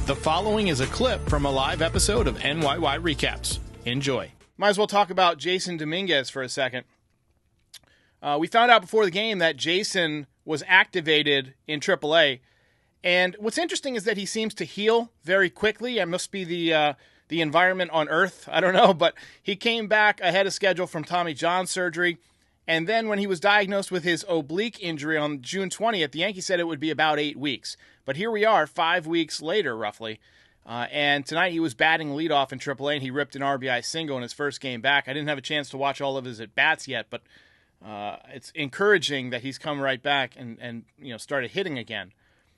The following is a clip from a live episode of NYY Recaps. Enjoy. Might as well talk about Jasson Dominguez for a second. We found out before the game that Jasson was activated in AAA, and what's interesting is that he seems to heal very quickly. It must be the environment on Earth. I don't know, but he came back ahead of schedule from Tommy John surgery, and then when he was diagnosed with his oblique injury on June 20th, the Yankees said it would be about 8 weeks. But here we are, 5 weeks later, roughly. And tonight he was batting leadoff in AAA, and he ripped an RBI single in his first game back. I didn't have a chance to watch all of his at-bats yet, but it's encouraging that he's come right back and started hitting again.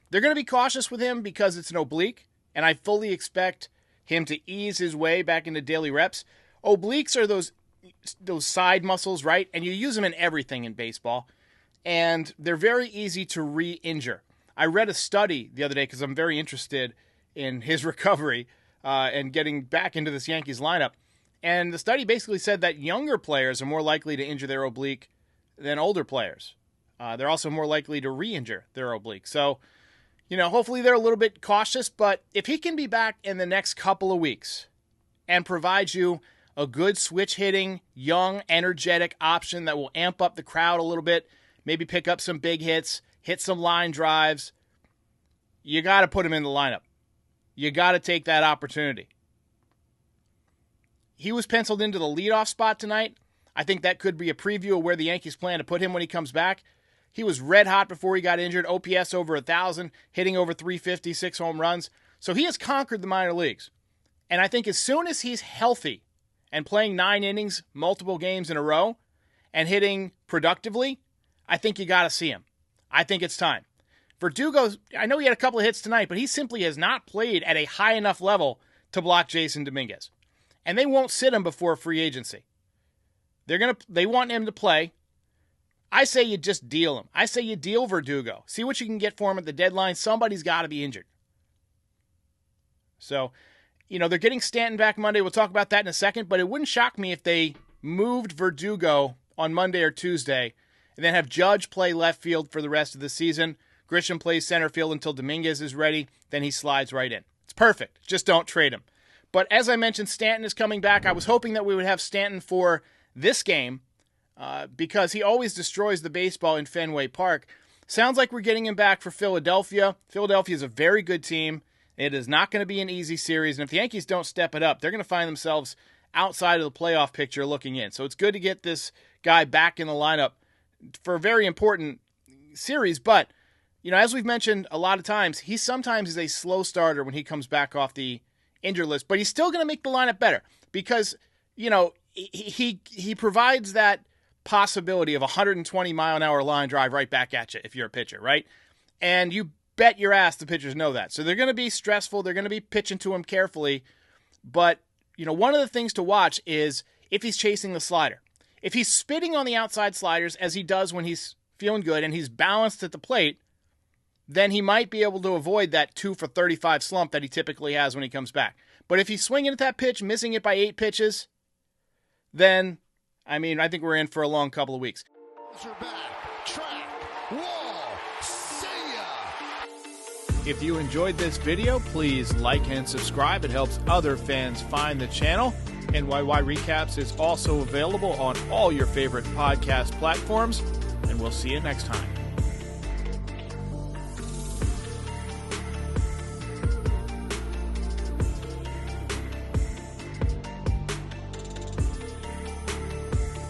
They're going to be cautious with him because it's an oblique, and I fully expect him to ease his way back into daily reps. Obliques are those side muscles, right? And you use them in everything in baseball, and they're very easy to re-injure. I read a study the other day because I'm very interested in his recovery and getting back into this Yankees lineup. And the study basically said that younger players are more likely to injure their oblique than older players. They're also more likely to re-injure their oblique. So, hopefully they're a little bit cautious, but if he can be back in the next couple of weeks and provide you a good switch-hitting, young, energetic option that will amp up the crowd a little bit, maybe pick up some big hits, hit some line drives, you got to put him in the lineup. You got to take that opportunity. He was penciled into the leadoff spot tonight. I think that could be a preview of where the Yankees plan to put him when he comes back. He was red hot before he got injured, OPS over 1,000, hitting over 350, 6 home runs. So he has conquered the minor leagues. And I think as soon as he's healthy and playing 9 innings, multiple games in a row, and hitting productively, I think you got to see him. I think it's time. Verdugo, I know he had a couple of hits tonight, but he simply has not played at a high enough level to block Jasson Dominguez. And they won't sit him before free agency. They want him to play. I say you just deal him. I say you deal Verdugo. See what you can get for him at the deadline. Somebody's got to be injured. So, they're getting Stanton back Monday. We'll talk about that in a second, but it wouldn't shock me if they moved Verdugo on Monday or Tuesday and then have Judge play left field for the rest of the season. Grisham plays center field until Dominguez is ready. Then he slides right in. It's perfect. Just don't trade him. But as I mentioned, Stanton is coming back. I was hoping that we would have Stanton for this game because he always destroys the baseball in Fenway Park. Sounds like we're getting him back for Philadelphia. Philadelphia is a very good team. It is not going to be an easy series. And if the Yankees don't step it up, they're going to find themselves outside of the playoff picture looking in. So it's good to get this guy back in the lineup for a very important series. But, as we've mentioned a lot of times, he sometimes is a slow starter when he comes back off the injured list. But he's still going to make the lineup better because, he provides that possibility of a 120-mile-an-hour line drive right back at you if you're a pitcher, right? And you bet your ass the pitchers know that. So they're going to be stressful. They're going to be pitching to him carefully. But, one of the things to watch is if he's chasing the slider. If he's spitting on the outside sliders, as he does when he's feeling good and he's balanced at the plate, then he might be able to avoid that 2 for 35 slump that he typically has when he comes back. But if he's swinging at that pitch, missing it by 8 pitches, then, I think we're in for a long couple of weeks. If you enjoyed this video, please like and subscribe. It helps other fans find the channel. NYY Recaps is also available on all your favorite podcast platforms, and we'll see you next time.